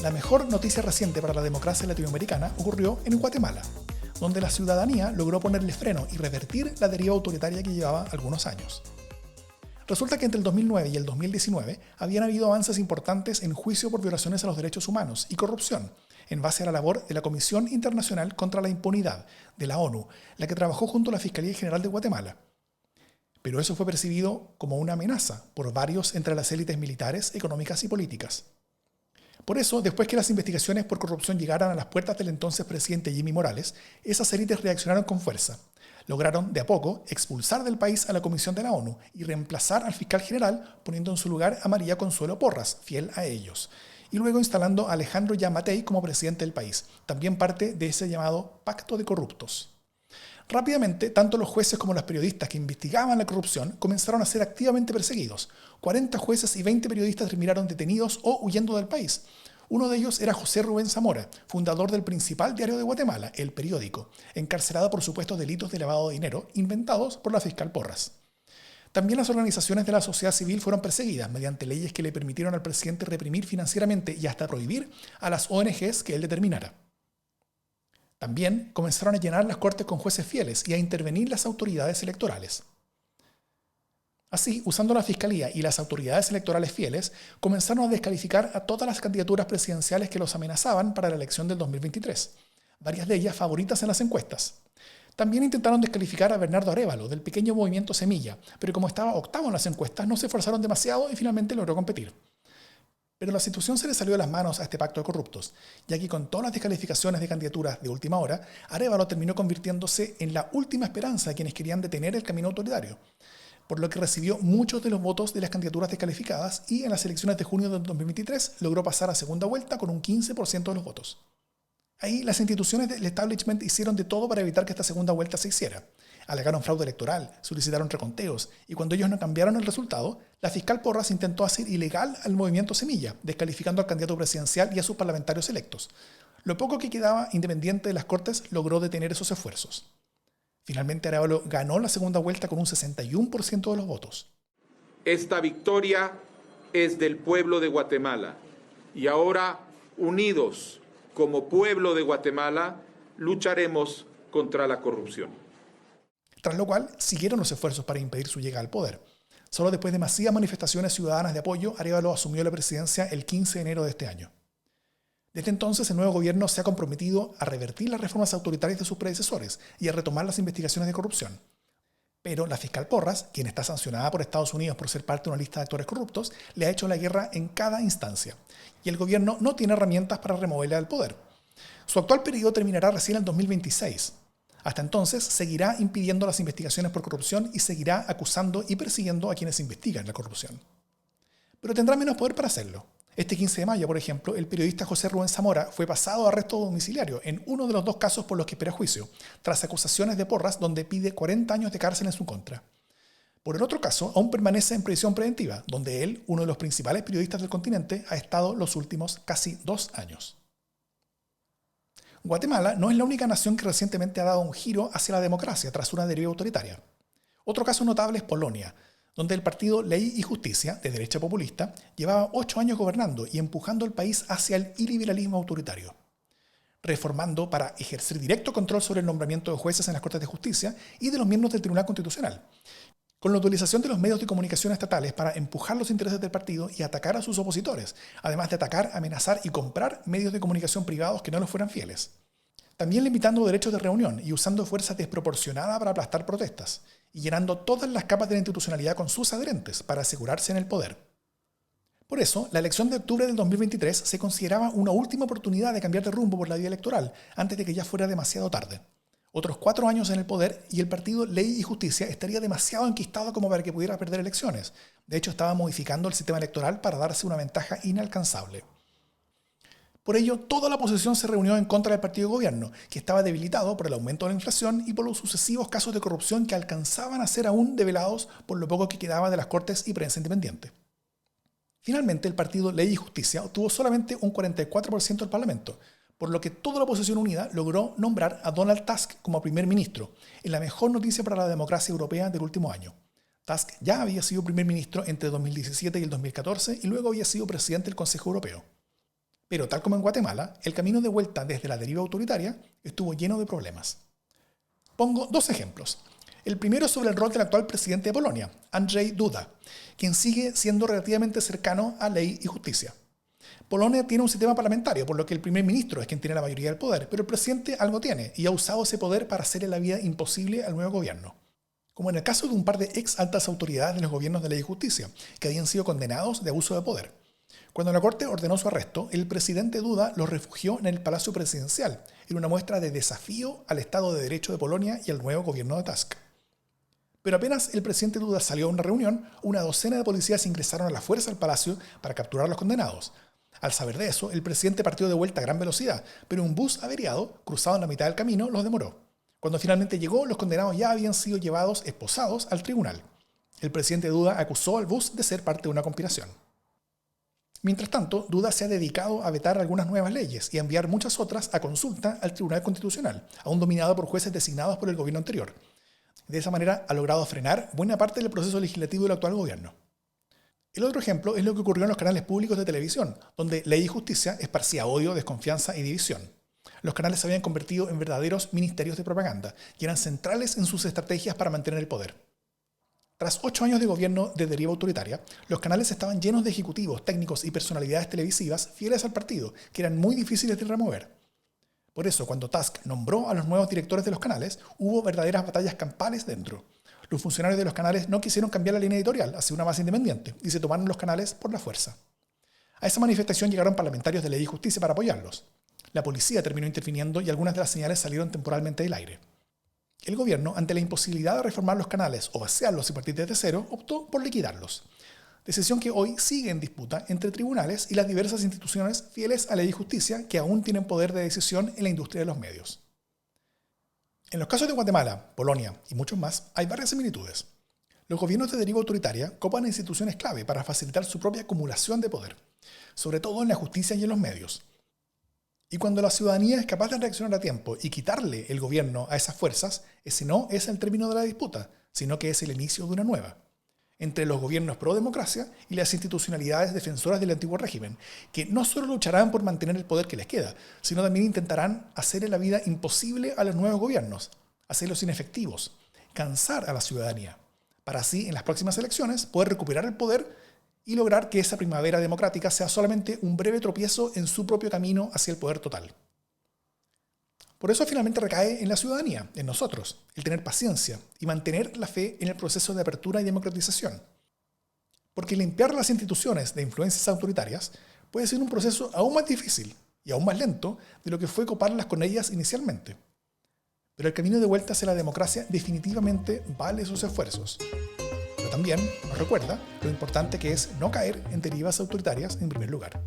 La mejor noticia reciente para la democracia latinoamericana ocurrió en Guatemala, donde la ciudadanía logró ponerle freno y revertir la deriva autoritaria que llevaba algunos años. Resulta que entre el 2009 y el 2019 habían habido avances importantes en juicio por violaciones a los derechos humanos y corrupción, en base a la labor de la Comisión Internacional contra la Impunidad de la ONU, la que trabajó junto a la Fiscalía General de Guatemala. Pero eso fue percibido como una amenaza por varios entre las élites militares, económicas y políticas. Por eso, después que las investigaciones por corrupción llegaran a las puertas del entonces presidente Jimmy Morales, esas élites reaccionaron con fuerza. Lograron, de a poco, expulsar del país a la Comisión de la ONU y reemplazar al fiscal general poniendo en su lugar a María Consuelo Porras, fiel a ellos, y luego instalando a Alejandro Yamatei como presidente del país, también parte de ese llamado Pacto de Corruptos. Rápidamente, tanto los jueces como los periodistas que investigaban la corrupción comenzaron a ser activamente perseguidos. 40 jueces y 20 periodistas terminaron detenidos o huyendo del país. Uno de ellos era José Rubén Zamora, fundador del principal diario de Guatemala, El Periódico, encarcelado por supuestos delitos de lavado de dinero inventados por la fiscal Porras. También las organizaciones de la sociedad civil fueron perseguidas mediante leyes que le permitieron al presidente reprimir financieramente y hasta prohibir a las ONGs que él determinara. También comenzaron a llenar las cortes con jueces fieles y a intervenir las autoridades electorales. Así, usando la Fiscalía y las autoridades electorales fieles, comenzaron a descalificar a todas las candidaturas presidenciales que los amenazaban para la elección del 2023, varias de ellas favoritas en las encuestas. También intentaron descalificar a Bernardo Arévalo, del pequeño movimiento Semilla, pero como estaba octavo en las encuestas, no se esforzaron demasiado y finalmente logró competir. Pero la situación se le salió de las manos a este pacto de corruptos, ya que con todas las descalificaciones de candidaturas de última hora, Arévalo terminó convirtiéndose en la última esperanza de quienes querían detener el camino autoritario, por lo que recibió muchos de los votos de las candidaturas descalificadas y en las elecciones de junio del 2023 logró pasar a segunda vuelta con un 15% de los votos. Ahí las instituciones del establishment hicieron de todo para evitar que esta segunda vuelta se hiciera. Alegaron fraude electoral, solicitaron reconteos, y cuando ellos no cambiaron el resultado, la fiscal Porras intentó hacer ilegal al movimiento Semilla, descalificando al candidato presidencial y a sus parlamentarios electos. Lo poco que quedaba independiente de las Cortes logró detener esos esfuerzos. Finalmente Arévalo ganó la segunda vuelta con un 61% de los votos. Esta victoria es del pueblo de Guatemala y ahora, unidos como pueblo de Guatemala, lucharemos contra la corrupción. Tras lo cual, siguieron los esfuerzos para impedir su llegada al poder. Solo después de masivas manifestaciones ciudadanas de apoyo, Arévalo asumió la presidencia el 15 de enero de este año. Desde entonces, el nuevo gobierno se ha comprometido a revertir las reformas autoritarias de sus predecesores y a retomar las investigaciones de corrupción. Pero la fiscal Porras, quien está sancionada por Estados Unidos por ser parte de una lista de actores corruptos, le ha hecho la guerra en cada instancia, y el gobierno no tiene herramientas para removerle del poder. Su actual periodo terminará recién en 2026. Hasta entonces, seguirá impidiendo las investigaciones por corrupción y seguirá acusando y persiguiendo a quienes investigan la corrupción. Pero tendrá menos poder para hacerlo. Este 15 de mayo, por ejemplo, el periodista José Rubén Zamora fue pasado a arresto domiciliario en uno de los dos casos por los que espera juicio, tras acusaciones de Porras donde pide 40 años de cárcel en su contra. Por el otro caso, aún permanece en prisión preventiva, donde él, uno de los principales periodistas del continente, ha estado los últimos casi 2 años. Guatemala no es la única nación que recientemente ha dado un giro hacia la democracia tras una deriva autoritaria. Otro caso notable es Polonia, donde el partido Ley y Justicia, de derecha populista, llevaba 8 años gobernando y empujando el país hacia el iliberalismo autoritario, reformando para ejercer directo control sobre el nombramiento de jueces en las Cortes de Justicia y de los miembros del Tribunal Constitucional, con la utilización de los medios de comunicación estatales para empujar los intereses del partido y atacar a sus opositores, además de atacar, amenazar y comprar medios de comunicación privados que no les fueran fieles. También limitando derechos de reunión y usando fuerza desproporcionada para aplastar protestas, y llenando todas las capas de la institucionalidad con sus adherentes para asegurarse en el poder. Por eso, la elección de octubre del 2023 se consideraba una última oportunidad de cambiar de rumbo por la vía electoral, antes de que ya fuera demasiado tarde. Otros 4 años en el poder y el partido Ley y Justicia estaría demasiado enquistado como para que pudiera perder elecciones. De hecho, estaba modificando el sistema electoral para darse una ventaja inalcanzable. Por ello, toda la oposición se reunió en contra del partido de gobierno, que estaba debilitado por el aumento de la inflación y por los sucesivos casos de corrupción que alcanzaban a ser aún develados por lo poco que quedaba de las Cortes y prensa independiente. Finalmente, el partido Ley y Justicia obtuvo solamente un 44% del Parlamento, por lo que toda la oposición unida logró nombrar a Donald Tusk como primer ministro, en la mejor noticia para la democracia europea del último año. Tusk ya había sido primer ministro entre 2017 y el 2014 y luego había sido presidente del Consejo Europeo. Pero tal como en Guatemala, el camino de vuelta desde la deriva autoritaria estuvo lleno de problemas. Pongo dos ejemplos. El primero es sobre el rol del actual presidente de Polonia, Andrzej Duda, quien sigue siendo relativamente cercano a ley y justicia. Polonia tiene un sistema parlamentario, por lo que el primer ministro es quien tiene la mayoría del poder, pero el presidente algo tiene y ha usado ese poder para hacerle la vida imposible al nuevo gobierno. Como en el caso de un par de ex altas autoridades de los gobiernos de ley y justicia, que habían sido condenados de abuso de poder. Cuando la Corte ordenó su arresto, el presidente Duda los refugió en el Palacio Presidencial, en una muestra de desafío al Estado de Derecho de Polonia y al nuevo gobierno de Tusk. Pero apenas el presidente Duda salió a una reunión, una docena de policías ingresaron a la fuerza al palacio para capturar a los condenados. Al saber de eso, el presidente partió de vuelta a gran velocidad, pero un bus averiado, cruzado en la mitad del camino, los demoró. Cuando finalmente llegó, los condenados ya habían sido llevados esposados al tribunal. El presidente Duda acusó al bus de ser parte de una conspiración. Mientras tanto, Duda se ha dedicado a vetar algunas nuevas leyes y a enviar muchas otras a consulta al Tribunal Constitucional, aún dominado por jueces designados por el gobierno anterior. De esa manera ha logrado frenar buena parte del proceso legislativo del actual gobierno. El otro ejemplo es lo que ocurrió en los canales públicos de televisión, donde Ley y Justicia esparcía odio, desconfianza y división. Los canales se habían convertido en verdaderos ministerios de propaganda y eran centrales en sus estrategias para mantener el poder. Tras 8 años de gobierno de deriva autoritaria, los canales estaban llenos de ejecutivos, técnicos y personalidades televisivas fieles al partido, que eran muy difíciles de remover. Por eso, cuando Tusk nombró a los nuevos directores de los canales, hubo verdaderas batallas campales dentro. Los funcionarios de los canales no quisieron cambiar la línea editorial hacia una más independiente y se tomaron los canales por la fuerza. A esa manifestación llegaron parlamentarios de Ley y Justicia para apoyarlos. La policía terminó interviniendo y algunas de las señales salieron temporalmente del aire. El gobierno, ante la imposibilidad de reformar los canales o vaciarlos y partir desde cero, optó por liquidarlos. Decisión que hoy sigue en disputa entre tribunales y las diversas instituciones fieles a Ley y Justicia que aún tienen poder de decisión en la industria de los medios. En los casos de Guatemala, Polonia y muchos más, hay varias similitudes. Los gobiernos de deriva autoritaria copan instituciones clave para facilitar su propia acumulación de poder, sobre todo en la justicia y en los medios. Y cuando la ciudadanía es capaz de reaccionar a tiempo y quitarle el gobierno a esas fuerzas, ese no es el término de la disputa, sino que es el inicio de una nueva, entre los gobiernos pro-democracia y las institucionalidades defensoras del antiguo régimen, que no solo lucharán por mantener el poder que les queda, sino también intentarán hacerle la vida imposible a los nuevos gobiernos, hacerlos inefectivos, cansar a la ciudadanía, para así en las próximas elecciones poder recuperar el poder y lograr que esa primavera democrática sea solamente un breve tropiezo en su propio camino hacia el poder total. Por eso finalmente recae en la ciudadanía, en nosotros, el tener paciencia y mantener la fe en el proceso de apertura y democratización. Porque limpiar las instituciones de influencias autoritarias puede ser un proceso aún más difícil y aún más lento de lo que fue coparlas con ellas inicialmente. Pero el camino de vuelta hacia la democracia definitivamente vale sus esfuerzos. Pero también nos recuerda lo importante que es no caer en derivas autoritarias en primer lugar.